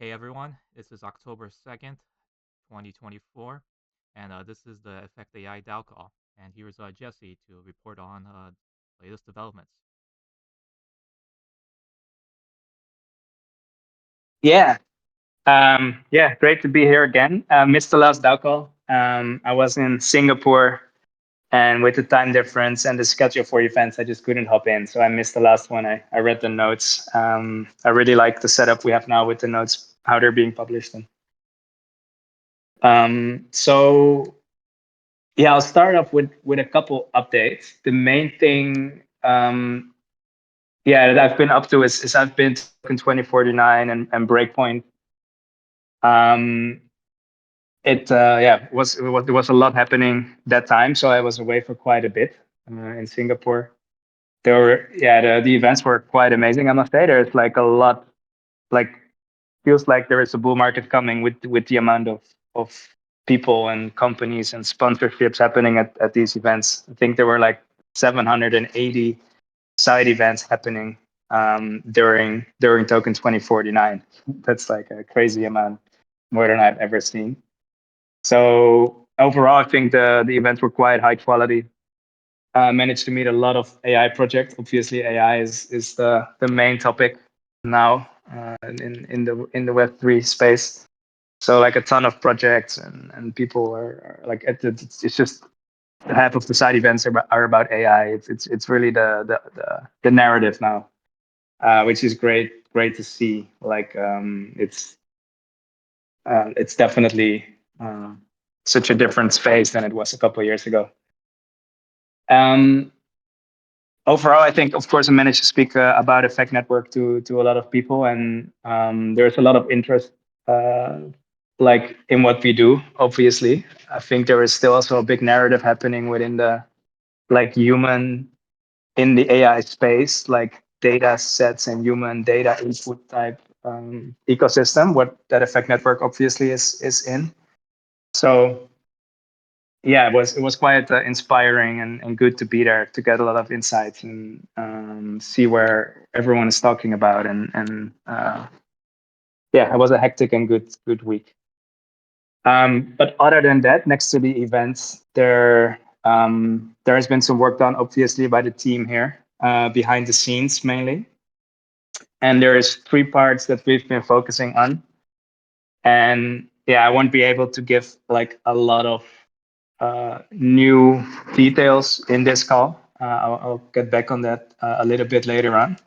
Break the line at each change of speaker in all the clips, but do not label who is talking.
Hey everyone, this is October 2nd, 2024, and this is the Effect AI DAO call. And here's Jesse to report on latest developments.
Yeah. Yeah, great to be here again. Missed the last DAO call. I was in Singapore, and with the time difference and the schedule for events, I just couldn't hop in. So I missed the last one. I read the notes. I really like the setup we have now with the notes, how they're being published. So yeah, I'll start off with a couple updates. The main thing, yeah, that I've been up to is I've been to 2049 and Breakpoint. Um, there was a lot happening that time, so I was away for quite a bit in Singapore. There were the events were quite amazing. I must say, there's like a lot, like feels like there is a bull market coming with the amount of people and companies and sponsorships happening at these events. I think there were like 780 side events happening during Token 2049. That's like a crazy amount, more than I've ever seen. So overall, I think the events were quite high quality. Managed to meet a lot of AI projects. Obviously, AI is the main topic now in the Web3 space. So like a ton of projects and people are like it's just half of the side events are about AI. It's really the narrative now, which is great to see. Like it's definitely such a different space than it was a couple of years ago. Um, Overall, I think, of course, I managed to speak about Effect Network to a lot of people, and there's a lot of interest, uh, like in what we do. Obviously, I think there is still also a big narrative happening within the like human in the AI space, like data sets and human data input type ecosystem. What that Effect Network obviously is in. So yeah, it was quite inspiring and good to be there to get a lot of insights and see where everyone is talking about and yeah, it was a hectic and good week. But other than that, next to the events, there has been some work done obviously by the team here behind the scenes mainly, and there is three parts that we've been focusing on, and yeah, I won't be able to give like a lot of new details in this call. I'll get back on that a little bit later on.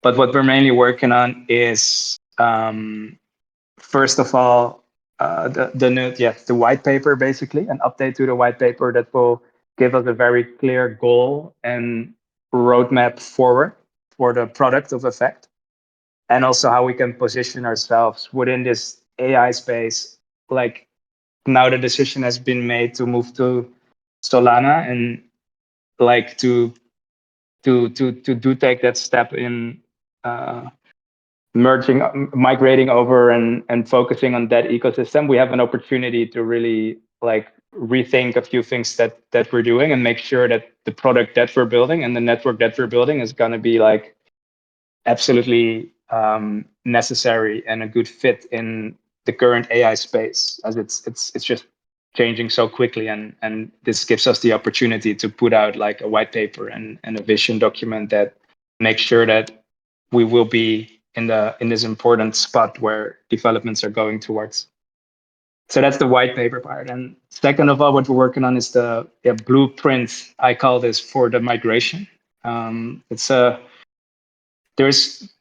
But what we're mainly working on is, first of all, the white paper, basically an update to the white paper that will give us a very clear goal and roadmap forward for the product of Effect, and also how we can position ourselves within this AI space. Like now, the decision has been made to move to Solana and like to do take that step in uh, merging, migrating over and focusing on that ecosystem. We have an opportunity to really like rethink a few things that we're doing and make sure that the product that we're building and the network that we're building is going to be like absolutely necessary and a good fit in the current AI space, as it's just changing so quickly, and this gives us the opportunity to put out like a white paper and a vision document that makes sure that we will be in this important spot where developments are going towards. So that's the white paper part. And second of all, what we're working on is the blueprint. I call this for the migration. It's a there's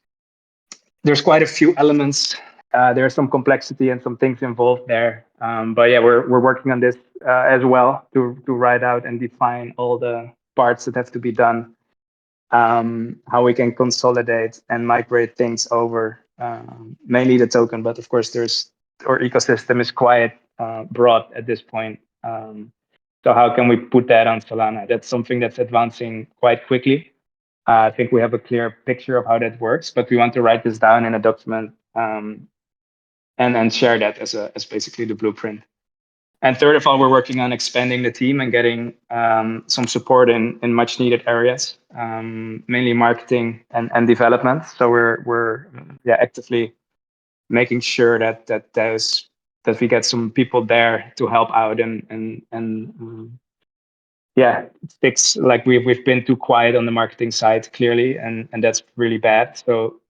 there's quite a few elements. There's some complexity and some things involved there. But yeah, we're working on this as well to write out and define all the parts that have to be done. How we can consolidate and migrate things over, mainly the token, but of course there's our ecosystem is quite broad at this point. So how can we put that on Solana? That's something that's advancing quite quickly. I think we have a clear picture of how that works, but we want to write this down in a document, and share that as basically the blueprint. And third of all, we're working on expanding the team and getting some support in much needed areas, mainly marketing and development. So we're actively making sure that we get some people there to help out and yeah, fix, like we've been too quiet on the marketing side clearly, and that's really bad. So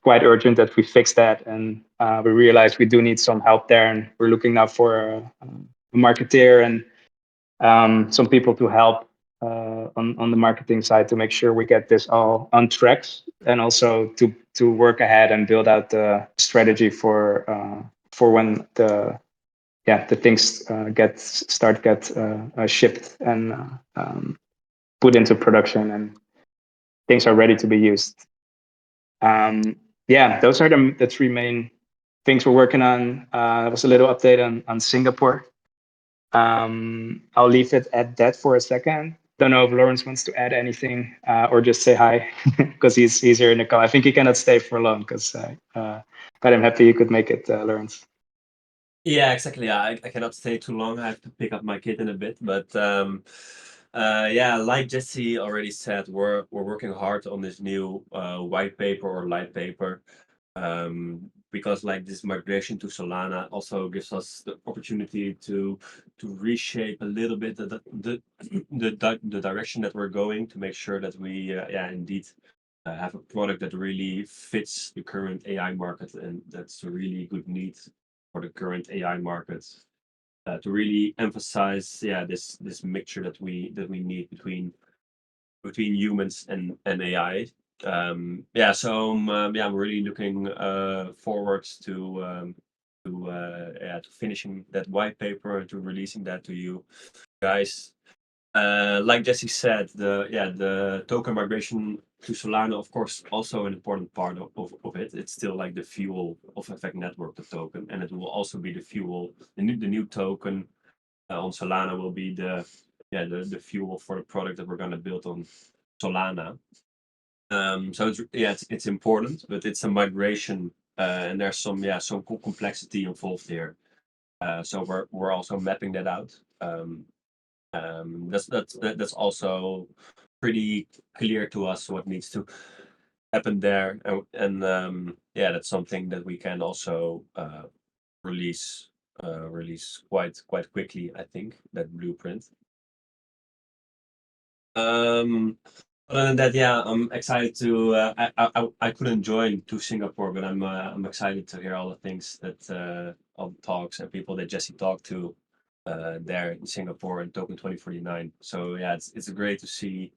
quite urgent that we fix that, and we realize we do need some help there, and we're looking now for a marketeer and some people to help on the marketing side to make sure we get this all on tracks, and also to work ahead and build out the strategy for when the things get shipped and put into production and things are ready to be used. Those are the three main things we're working on. That was a little update on Singapore. I'll leave it at that for a second. Don't know if Lawrence wants to add anything or just say hi because he's here in the call. I think he cannot stay for long because but I'm happy you could make it, Lawrence.
Yeah, exactly. I cannot stay too long. I have to pick up my kid in a bit, but yeah, like Jesse already said, we're working hard on this new white paper or light paper, because like this migration to Solana also gives us the opportunity to reshape a little bit the direction that we're going, to make sure that we indeed have a product that really fits the current AI market, and that's a really good need for the current AI markets, to really emphasize this mixture that we need between humans and AI. I'm really looking forward to finishing that white paper and to releasing that to you guys. Like Jesse said, the token migration to Solana, of course, also an important part of it. It's still like the fuel of Effect Network, the token, and it will also be the fuel. The new token on Solana will be the fuel for the product that we're going to build on Solana. So it's important, but it's a migration, and there's some complexity involved here. So we're also mapping that out. That's also pretty clear to us what needs to happen there, and that's something that we can also release quite quickly, I think, that blueprint. Other than that, I'm excited to. I couldn't join to Singapore, but I'm excited to hear all the things that all the talks and people that Jesse talked to there in Singapore and Token 2049. So it's great to see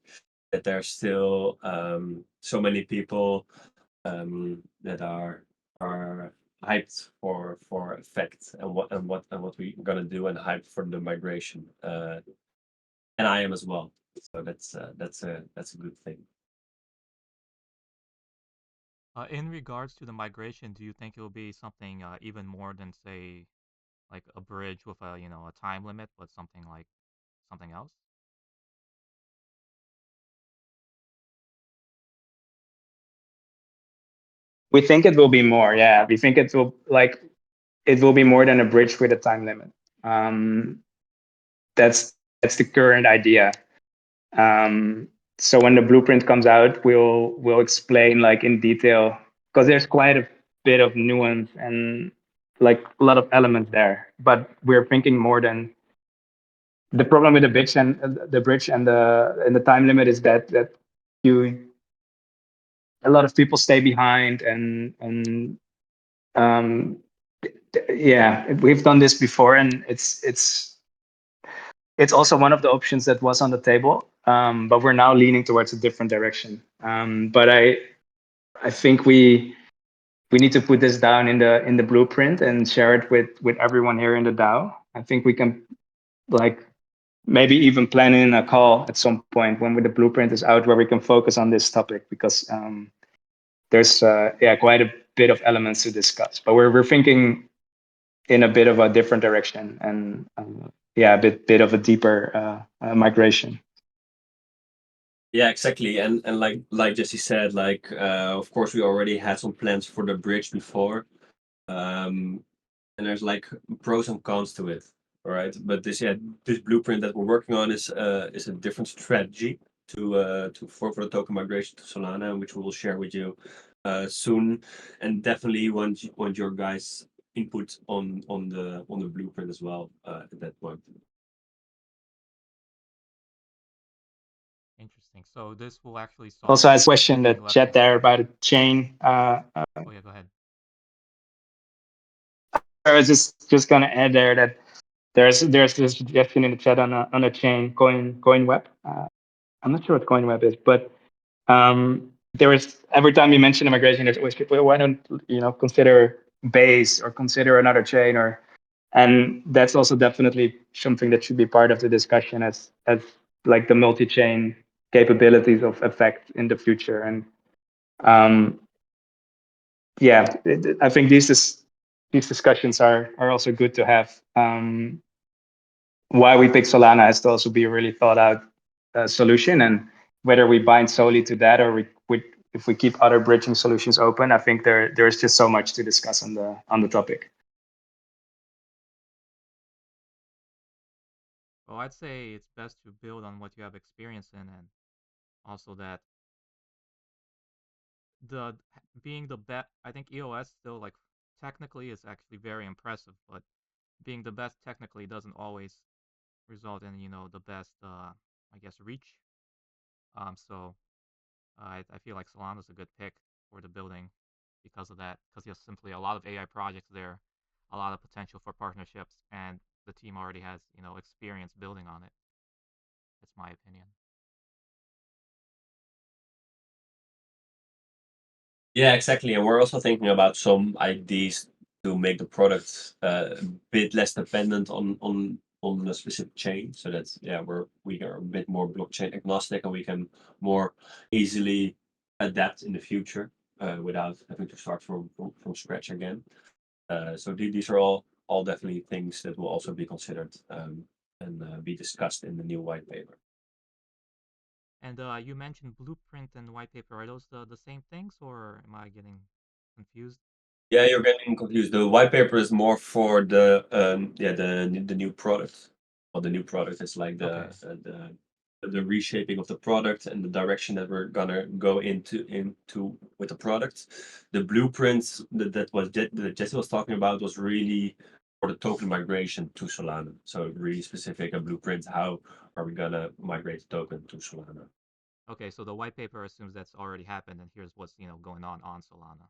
that there's still so many people that are hyped for Effect and what we're gonna do, and hyped for the migration. And I am as well. So that's a good thing.
In regards to the migration, do you think it will be something even more than, say, like a bridge with a a time limit, but something else?
We think it will be more. Yeah, we think it will be more than a bridge with a time limit. That's the current idea. So when the blueprint comes out, we'll explain like in detail, because there's quite a bit of nuance and like a lot of elements there. But we're thinking more than the problem with the bridge and the time limit is that you a lot of people stay behind and we've done this before, and it's also one of the options that was on the table, but we're now leaning towards a different direction. But I think we need to put this down in the blueprint and share it with everyone here in the DAO. I think we can like maybe even plan in a call at some point when the blueprint is out, where we can focus on this topic, because there's quite a bit of elements to discuss. But we're thinking in a bit of a different direction, and a bit of a deeper migration.
Yeah, exactly. And like Jesse said, of course we already had some plans for the bridge before. And there's like pros and cons to it. All right. But this blueprint that we're working on is a different strategy for the token migration to Solana, which we will share with you soon, and definitely want your guys' input on the blueprint as well at that point.
Interesting. So this will actually solve.
Also, as a question that chat there about a chain.
Oh yeah, go ahead.
I was just gonna add there that there's a suggestion in the chat on a chain CoinWeb. I'm not sure what CoinWeb is, but there is, every time you mention immigration, there's always people, why don't consider Base or consider another chain, and that's also definitely something that should be part of the discussion as like the multi-chain capabilities of Effect in the future. And yeah, I think these discussions are also good to have. Why we pick Solana has to also be a really thought out solution, and whether we bind solely to that or if we keep other bridging solutions open, I think there's just so much to discuss on the topic.
Well, I'd say it's best to build on what you have experience in, and also that being the best. I think EOS still, like, technically is actually very impressive, but being the best technically doesn't always result in the best I guess reach. So I feel like Solana's a good pick for the building because of that, because there's simply a lot of AI projects there, a lot of potential for partnerships, and the team already has experience building on it. That's my opinion.
Yeah, exactly. And we're also thinking about some ideas to make the product a bit less dependent on a specific chain. So that's, yeah, we are a bit more blockchain agnostic, and we can more easily adapt in the future without having to start from scratch again. So these are all definitely things that will also be considered and be discussed in the new white paper.
And you mentioned blueprint and white paper. Are those the same things, or am I getting confused?
Yeah, you're getting confused. The white paper is more for the new product. Well, the new product is like the reshaping of the product and the direction that we're gonna go into with the product. The blueprints that Jesse was talking about was really for the token migration to Solana. So really specific a blueprint. How are we gonna migrate the token to Solana?
Okay, so the white paper assumes that's already happened, and here's what's going on Solana.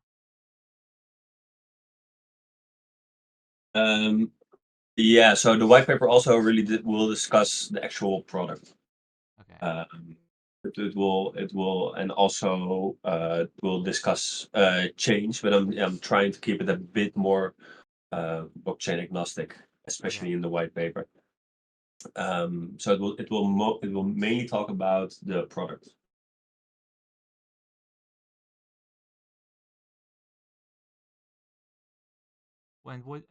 Yeah, so the white paper also really will discuss the actual product.
Okay.
It will, and also we'll discuss change, but I'm trying to keep it a bit more blockchain agnostic, especially in the white paper. So it will mainly talk about the product.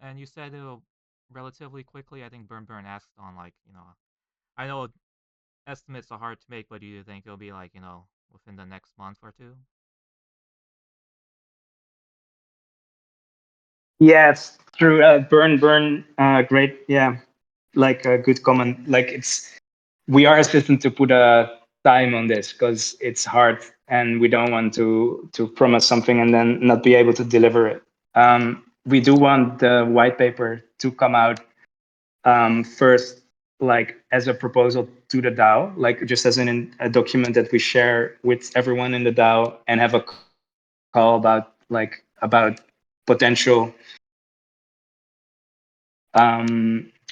And you said it'll relatively quickly. I think Burn asked on, like, I know estimates are hard to make, but do you think it'll be like within the next month or two?
Yeah, it's true. Burn, great. Yeah, like a good comment. Like we are hesitant to put a time on this because it's hard, and we don't want to promise something and then not be able to deliver it. We do want the white paper to come out first, like as a proposal to the DAO, like just as a document that we share with everyone in the DAO, and have a call about potential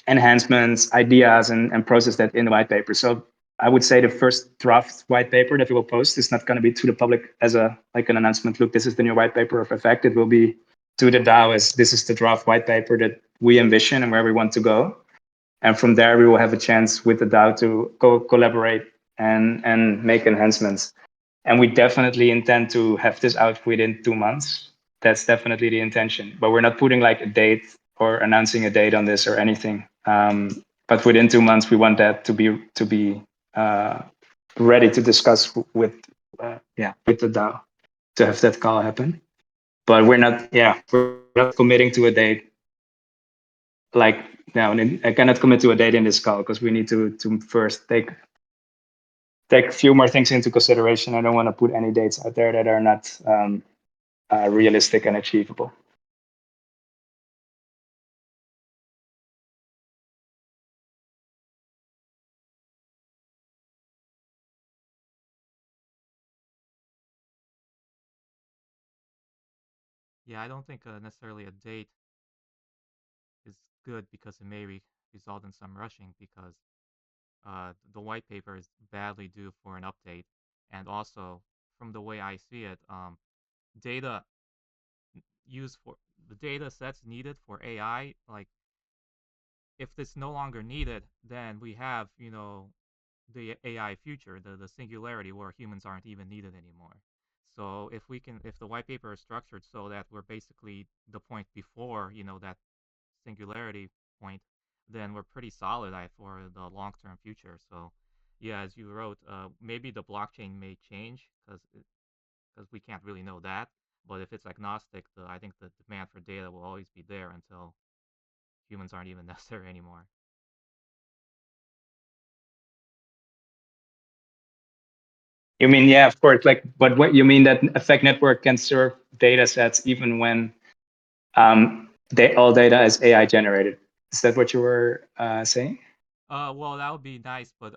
enhancements, ideas, and process that in the white paper. So I would say the first draft white paper that we will post is not going to be to the public as an announcement. Look, this is the new white paper of Effect. It will be to the DAO as this is the draft white paper that we envision and where we want to go. And from there, we will have a chance with the DAO to collaborate and make enhancements. And we definitely intend to have this out within 2 months. That's definitely the intention. But we're not putting like a date or announcing a date on this or anything. But within 2 months, we want that to be ready to discuss with the DAO to have that call happen. But we're not committing to a date. Like, no, I cannot commit to a date in this call because we need to first take a few more things into consideration. I don't want to put any dates out there that are not realistic and achievable.
Yeah, I don't think necessarily a date is good because it may result in some rushing because the white paper is badly due for an update. And also, from the way I see it, data used for the data sets needed for AI, like if it's no longer needed, then we have, the AI future, the singularity where humans aren't even needed anymore. So if the white paper is structured so that we're basically the point before, that singularity point, then we're pretty solid for the long-term future. So, yeah, as you wrote, maybe the blockchain may change because we can't really know that. But if it's agnostic, I think the demand for data will always be there until humans aren't even necessary anymore.
You mean, yeah, of course. Like, but what you mean that effect network can serve data sets even when all data is AI generated? Is that what you were saying?
Well, that would be nice, but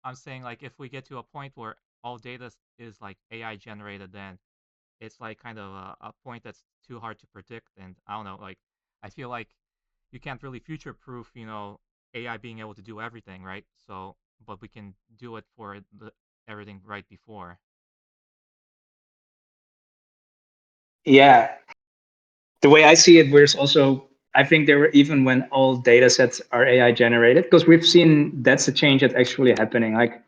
I'm saying like if we get to a point where all data is like AI generated, then it's like kind of a point that's too hard to predict. And I don't know, like I feel like you can't really future proof, AI being able to do everything, right? So, but we can do it for everything right before.
Yeah, the way I see it, there's also, I think there were, even when all data sets are AI generated, because we've seen that's a change that's actually happening. Like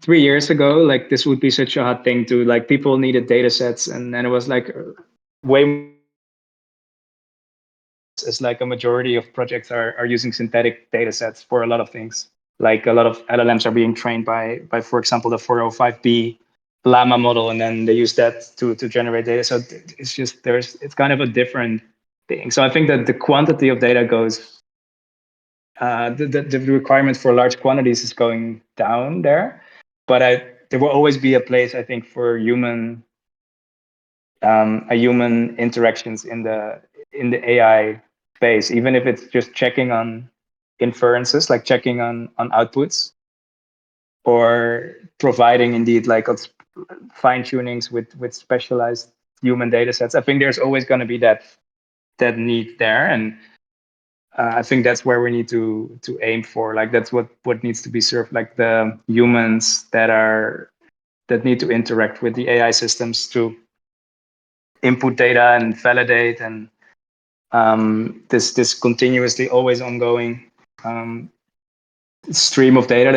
3 years ago, like this would be such a hot thing to, like, people needed data sets, and then it was like way, it's like a majority of projects are using synthetic data sets for a lot of things. Like a lot of LLMs are being trained by for example, the 405B Llama model, and then they use that to generate data. So it's just, it's kind of a different thing. So I think that the quantity of data goes, the requirement for large quantities is going down there. But there will always be a place, I think, for a human interactions in the AI space, even if it's just checking on inferences, like checking on outputs, or providing indeed like fine tunings with specialized human data sets. I think there's always going to be that need there, and I think that's where we need to aim for. Like that's what needs to be served. Like the humans that need to interact with the AI systems to input data and validate, and this continuously always ongoing stream of data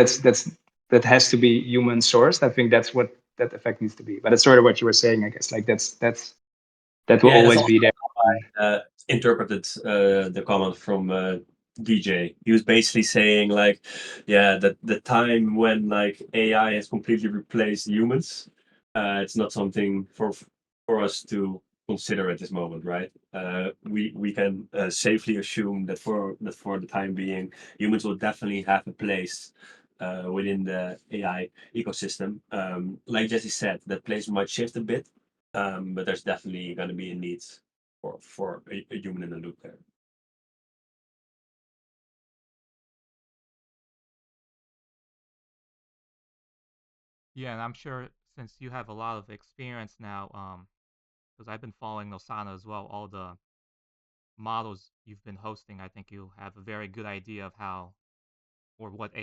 that has to be human sourced. I think that's what that effect needs to be. But it's sort of what you were saying, I guess. Like that will
Yeah, that's
always
also
be there.
interpreted the comment from DJ. He was basically saying like, yeah, that the time when like AI has completely replaced humans, it's not something for us to consider at this moment, right? We can safely assume that for the time being, humans will definitely have a place within the AI ecosystem. Like Jesse said, that place might shift a bit, but there's definitely going to be a need for a human in the loop there.
Yeah, and I'm sure since you have a lot of experience now, because I've been following Nosana as well, all the models you've been hosting, I think you have a very good idea of how or what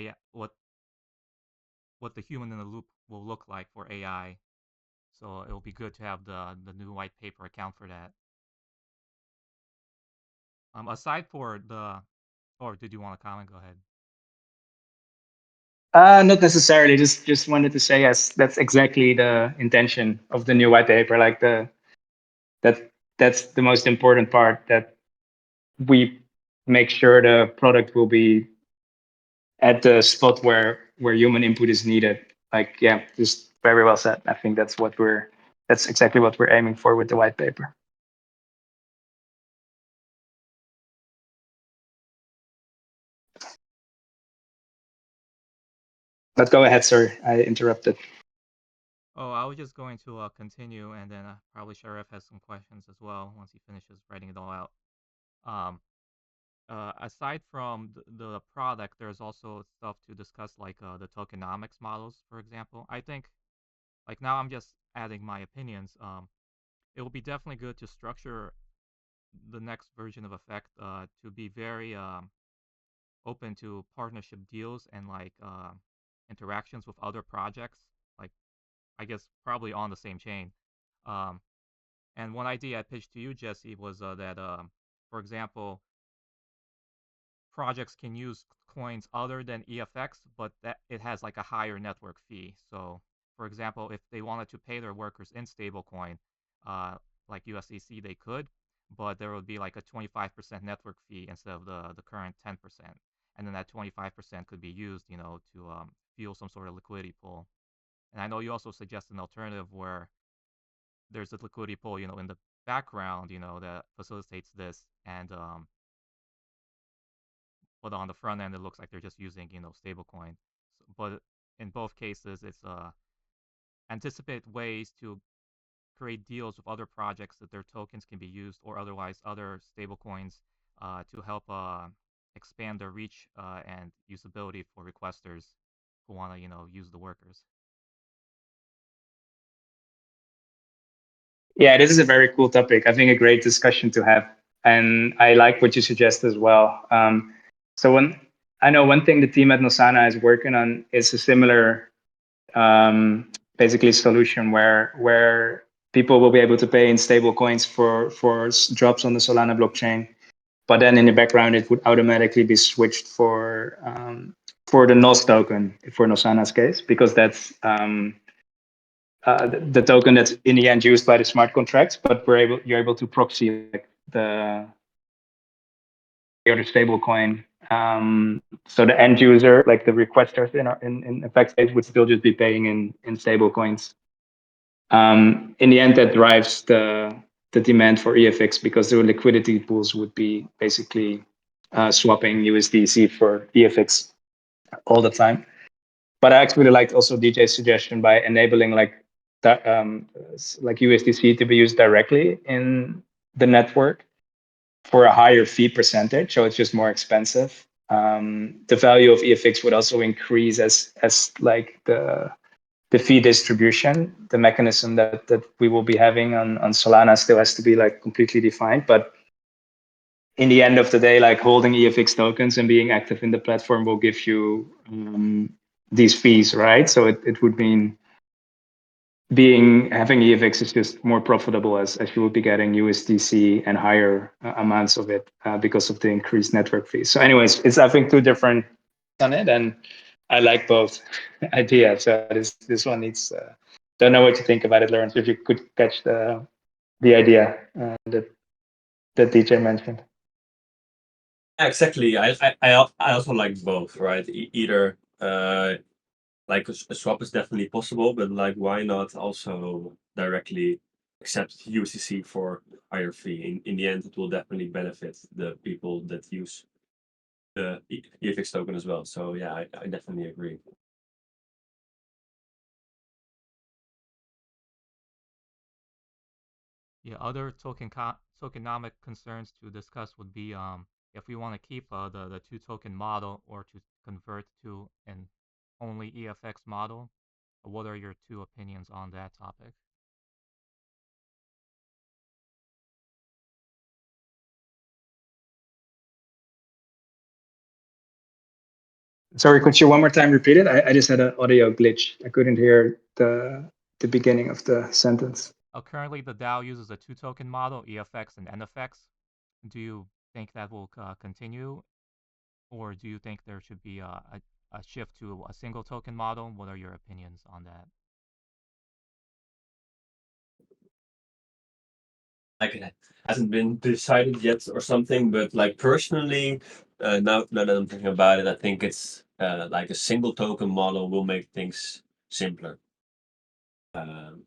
the human in the loop will look like for AI. So it'll be good to have the new white paper account for that. Aside for or did you want to comment? Go ahead.
Not necessarily. Just wanted to say, yes, that's exactly the intention of the new white paper. Like that that's the most important part, that we make sure the product will be at the spot where human input is needed. Like, yeah, just very well said. I think that's exactly what we're aiming for with the white paper. But go ahead, sir. I interrupted.
Oh, I was just going to continue, and then probably Sharif has some questions as well once he finishes writing it all out. Um, Aside from the product, there's also stuff to discuss like the tokenomics models, for example. I think, like now I'm just adding my opinions. It will be definitely good to structure the next version of Effect to be very open to partnership deals and like interactions with other projects, like I guess probably on the same chain. Um, and one idea I pitched to you, Jesse, was that, for example, projects can use coins other than EFX, but that it has like a higher network fee. So, for example, if they wanted to pay their workers in stablecoin, uh, like USDC, they could, but there would be like a 25% network fee instead of the current 10%. And then that 25% could be used, to fuel some sort of liquidity pool. And I know you also suggest an alternative where there's a liquidity pool, in the background, that facilitates this, and but on the front end, it looks like they're just using, stablecoin. But in both cases, it's anticipate ways to create deals with other projects that their tokens can be used, or otherwise other stablecoins to help expand their reach and usability for requesters who want to, use the workers.
Yeah, this is a very cool topic. I think a great discussion to have, and I like what you suggest as well. So I know one thing the team at Nosana is working on is a similar, basically solution where people will be able to pay in stable coins for drops on the Solana blockchain, but then in the background it would automatically be switched for the NOS token for Nosana's case, because that's the token that's in the end used by the smart contracts, but you're able to proxy like the other stable coin. So the end user, like the requesters in effect state, would still just be paying in stable coins. In the end, that drives the demand for EFX, because the liquidity pools would be basically swapping USDC for EFX all the time. But I actually liked also DJ's suggestion by enabling that, like USDC to be used directly in the network for a higher fee percentage, so it's just more expensive. The value of EFX would also increase as like the fee distribution, the mechanism that we will be having on Solana still has to be like completely defined. But in the end of the day, like holding EFX tokens and being active in the platform will give you these fees, right? So it would mean having EFX is just more profitable as you will be getting USDC and higher amounts of it because of the increased network fees. So anyways, it's I think two different on it, and I like both ideas. So this one needs. Don't know what you think about it, Lawrence. If you could catch the idea that DJ mentioned.
Exactly. I also like both, right? Either like a swap is definitely possible, but like why not also directly accept USDC for higher fee? In the end, it will definitely benefit the people that use the EFX token as well. So yeah, I definitely agree.
Yeah, other tokenomic concerns to discuss would be if we want to keep the two token model or to convert to an only EFX model. What are your two opinions on that topic?
Sorry, could you one more time repeat it? I just had an audio glitch. I couldn't hear the beginning of the sentence.
Currently, the DAO uses a two token model, EFX and NFX. Do you think that will continue, or do you think there should be a shift to a single token model? What are your opinions on that?
Like it hasn't been decided yet or something, but like personally, now that I'm thinking about it, I think it's like a single token model will make things simpler.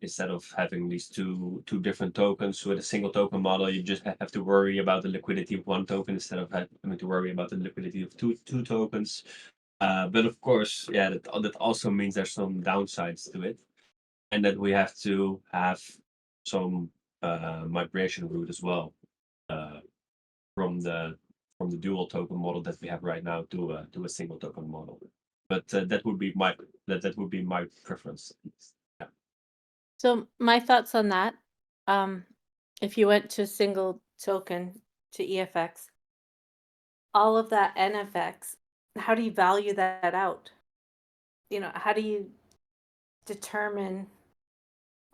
Instead of having these two different tokens with a single token model, you just have to worry about the liquidity of one token instead of having to worry about the liquidity of two tokens. But of course, yeah, that also means there's some downsides to it. and that we have to have some migration route as well from the dual token model that we have right now to a single token model. But that would be my preference. Yeah.
So my thoughts on that, if you went to a single token to EFX, all of that NFX, how do you value that out? You know, how do you determine,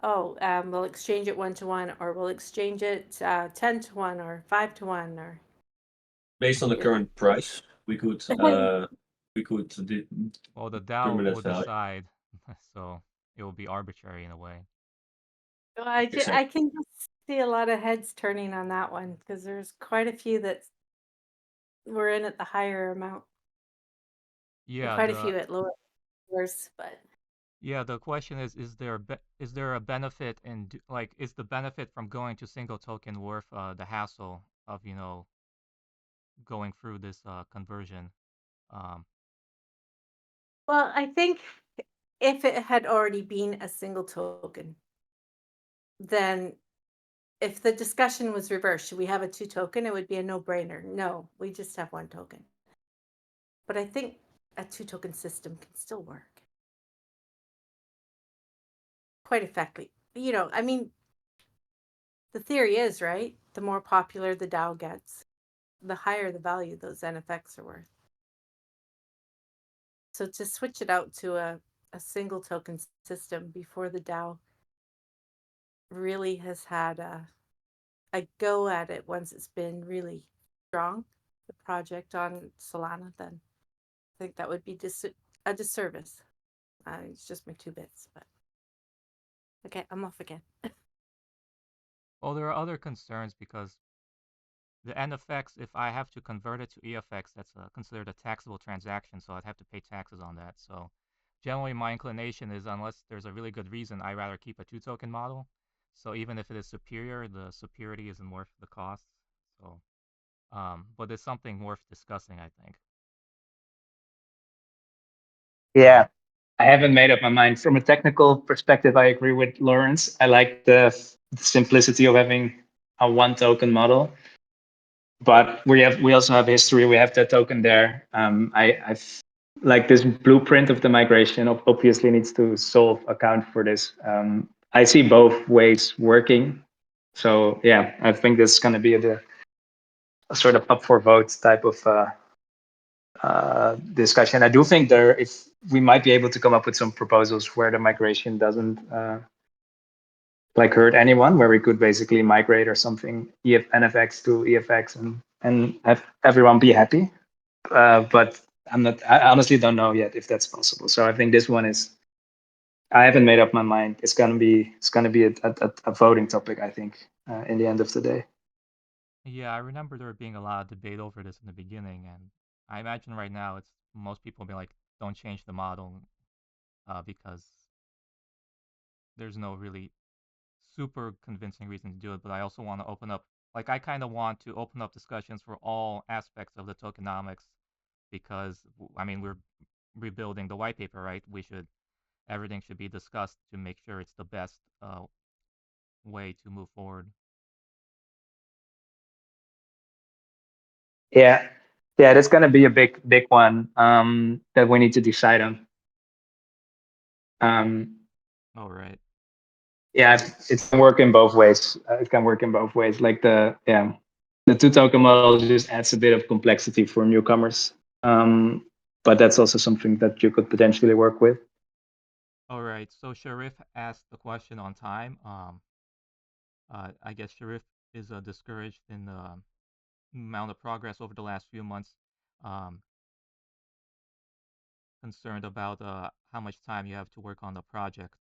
oh, we'll exchange it 1-to-1, or we'll exchange it 10-to-1, or 5-to-1, or
Based on the current price, we could
Well, the DAO
determine that
will
value.
decide, so it will be arbitrary in a way.
Well, I
Exactly.
can just see a lot of heads turning on that one, because there's quite a few that were in at the higher amount, and
Yeah,
quite a few at lower, worse, but
the question is there a benefit in like, is the benefit from going to single token worth the hassle of, you know, going through this conversion? Um,
well, I think if it had already been a single token, then if the discussion was reversed, should we have a 2-token? It would be a no-brainer. No, we just have 1 token. But I think a 2-token system can still work quite effectively. You know, I mean, the theory is, right, the more popular the DAO gets, the higher the value those NFX are worth. So to switch it out to a single token system before the DAO really has had a go at it once it's been really strong, the project on Solana, then I think that would be a disservice. It's just my 2 bits, but okay, I'm off again.
well, there are other concerns because the NFX, if I have to convert it to EFX, that's considered a taxable transaction, so I'd have to pay taxes on that. So generally my inclination is, unless there's a really good reason, I'd rather keep a 2-token model. So even if it is superior, the superiority isn't worth the cost. So, but it's something worth discussing, I think.
Yeah, I haven't made up my mind. From a technical perspective, I agree with Lawrence. I like the simplicity of having a 1-token model, but we also have history. We have that token there. I've like this blueprint of the migration obviously needs to account for this. I see both ways working. So yeah, I think this is going to be a sort of up for vote type of discussion. I do think if we might be able to come up with some proposals where the migration doesn't like hurt anyone, where we could basically migrate or something NFX to EFX and have everyone be happy. But I honestly don't know yet if that's possible. So I think this one is. I haven't made up my mind. It's gonna be a voting topic, I think, in the end of the day.
Yeah, I remember there being a lot of debate over this in the beginning, and I imagine right now it's most people will be like, don't change the model, because there's no really super convincing reason to do it. But I also want to open up, like, I kind of want to open up discussions for all aspects of the tokenomics, because I mean, we're rebuilding the white paper, right? Everything should be discussed to make sure it's the best way to move forward.
Yeah, that's going to be a big one that we need to decide on.
All right.
Yeah, it can work in both ways. It can work in both ways. Like the 2-token model just adds a bit of complexity for newcomers, but that's also something that you could potentially work with.
All right. So Sharif asked the question on time. I guess Sharif is discouraged in the amount of progress over the last few months. Concerned about how much time you have to work on the project.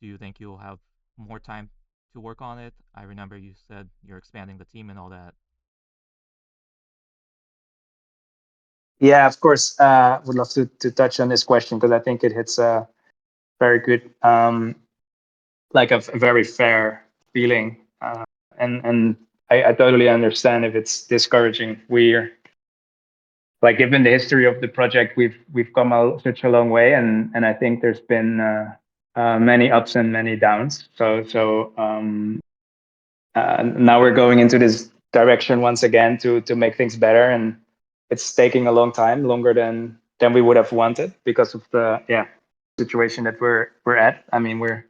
Do you think you'll have more time to work on it? I remember you said you're expanding the team and all that.
Yeah, of course. Would love to touch on this question because I think it hits a very good, like a very fair feeling, and I totally understand if it's discouraging. We're like, given the history of the project, we've come such a long way, and I think there's been many ups and many downs. So now we're going into this direction once again to make things better, and it's taking a long time, longer than we would have wanted because of the situation that we're at. I mean,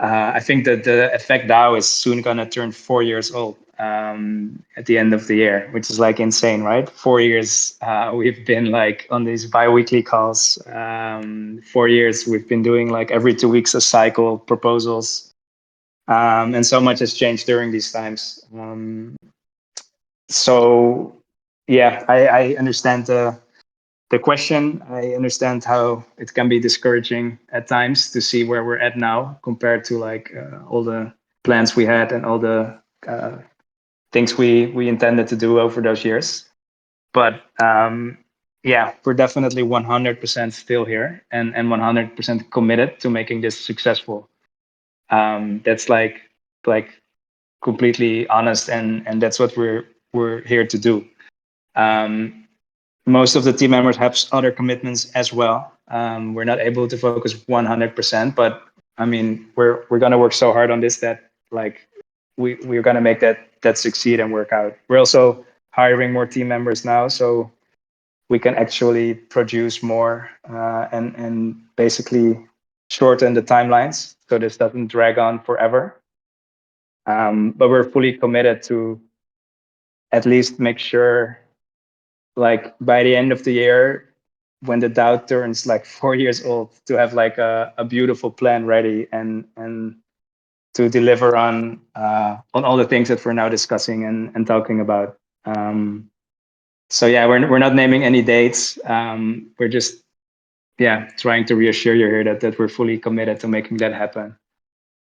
I think that the Effect DAO is soon gonna turn 4 years old at the end of the year, which is like insane, right? 4 years we've been like on these bi-weekly calls. 4 years we've been doing like every 2 weeks a cycle proposals, and so much has changed during these times. So yeah, I understand the question. I understand how it can be discouraging at times to see where we're at now compared to like all the plans we had and all the things we intended to do over those years. But yeah, we're definitely 100% still here and 100% committed to making this successful. That's like completely honest, and that's what we're here to do. Most of the team members have other commitments as well. We're not able to focus 100%, but I mean, we're gonna work so hard on this that like we're gonna make that succeed and work out. We're also hiring more team members now, so we can actually produce more and basically shorten the timelines so this doesn't drag on forever. But we're fully committed to at least make sure, like by the end of the year, when the DAO turns like 4 years old, to have like a beautiful plan ready and to deliver on all the things that we're now discussing and talking about. So yeah, we're not naming any dates. We're just trying to reassure you here that we're fully committed to making that happen.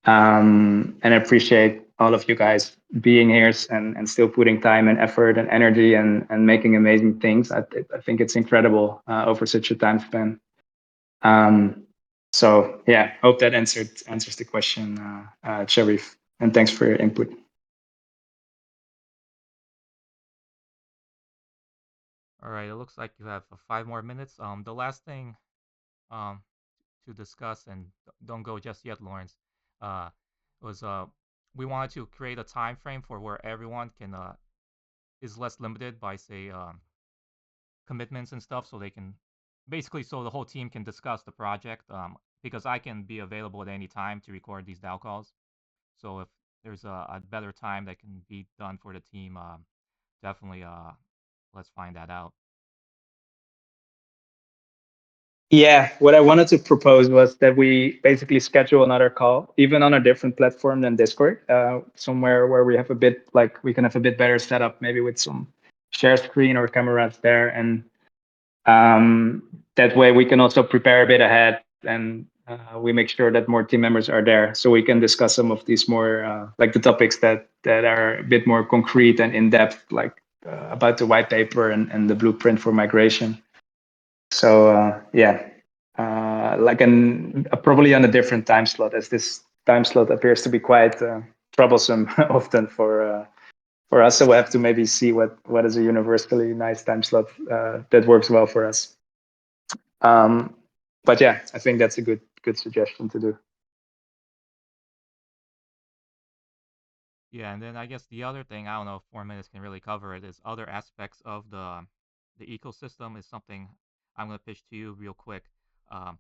And I appreciate all of you guys being here and still putting time and effort and energy and making amazing things. I think it's incredible over such a time span. So yeah, hope that answers the question, Sharif, and thanks for your input.
All right, it looks like you have 5 more minutes. The last thing um to discuss, and don't go just yet, Lawrence, uh, was we wanted to create a time frame for where everyone can is less limited by say commitments and stuff, so they can basically so the whole team can discuss the project. Because I can be available at any time to record these DAO calls. So if there's a better time that can be done for the team, definitely let's find that out.
Yeah, what I wanted to propose was that we basically schedule another call, even on a different platform than Discord, somewhere where we have a bit like we can have a bit better setup, maybe with some share screen or cameras there, and that way we can also prepare a bit ahead and we make sure that more team members are there so we can discuss some of these more like the topics that are a bit more concrete and in depth, like about the white paper and the blueprint for migration. So like probably on a different time slot, as this time slot appears to be quite troublesome often for us. So we'll have to maybe see what is a universally nice time slot that works well for us. But yeah, I think that's a good suggestion to do.
Yeah, and then I guess the other thing, I don't know if 4 minutes can really cover it, is other aspects of the ecosystem is something I'm gonna pitch to you real quick. Um,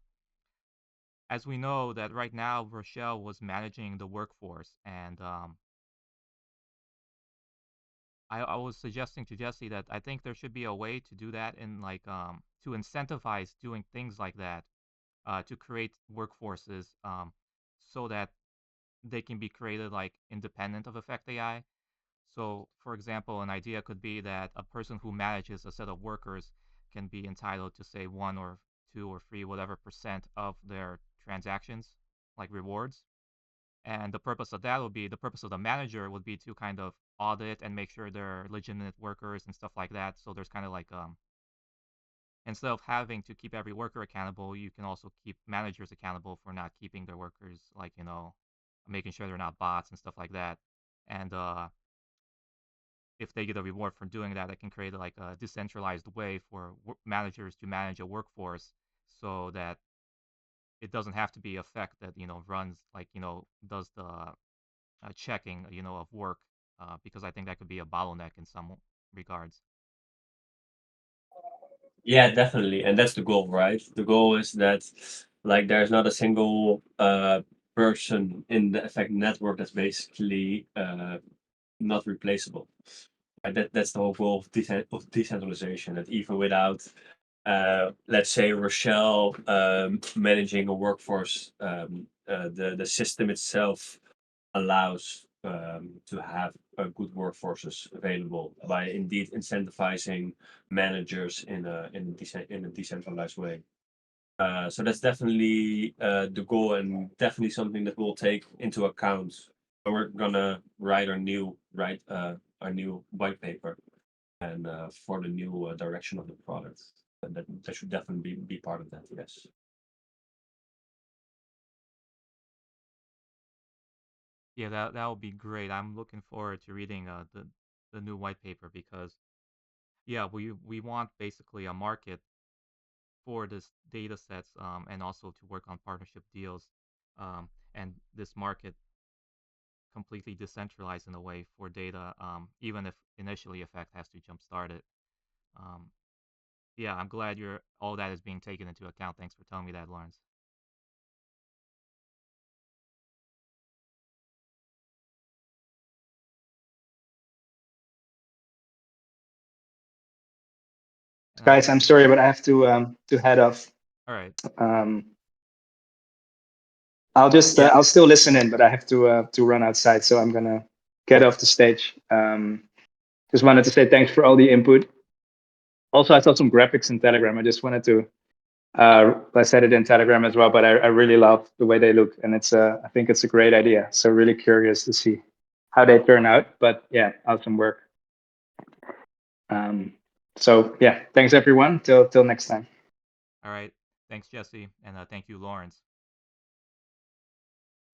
as we know that right now Rochelle was managing the workforce, and I was suggesting to Jesse that I think there should be a way to do that in like to incentivize doing things like that, to create workforces so that they can be created like independent of Effect AI. So, for example, an idea could be that a person who manages a set of workers can be entitled to say 1 or 2 or 3, whatever percent of their transactions, like rewards. And the purpose of that would be the purpose of the manager would be to kind of audit and make sure they're legitimate workers and stuff like that. So there's kind of like instead of having to keep every worker accountable, you can also keep managers accountable for not keeping their workers, like making sure they're not bots and stuff like that. And if they get a reward for doing that, it can create like a decentralized way for managers to manage a workforce so that it doesn't have to be effect that runs like does the checking of work, because I think that could be a bottleneck in some regards.
Yeah, definitely, and that's the goal, right? The goal is that like there's not a single person in the effect network that's basically not replaceable. That's the whole goal of decentralization. That even without, let's say, Rochelle managing a workforce, the system itself allows to have good workforces available by indeed incentivizing managers in a decentralized way. So that's definitely the goal, and definitely something that we'll take into account when we're gonna write our new white paper and for the new direction of the product. And that should definitely be part of that. Yes.
Yeah, that would be great. I'm looking forward to reading the new white paper, because yeah, we want basically a market for this data sets, and also to work on partnership deals, and this market completely decentralized in a way for data, even if initially Effect has to jumpstart it. Um, yeah, I'm glad all that is being taken into account. Thanks for telling me that, Lawrence.
Guys, I'm sorry, but I have to head off.
All right.
I'll still listen in, but I have to run outside, so I'm gonna get off the stage. Just wanted to say thanks for all the input. Also, I saw some graphics in Telegram. I just wanted to I said it in Telegram as well, but I really love the way they look, and I think it's a great idea. So really curious to see how they turn out. But yeah, awesome work. So yeah, thanks everyone. Till next time.
All right. Thanks, Jesse, and thank you, Lawrence.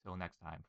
Till next time.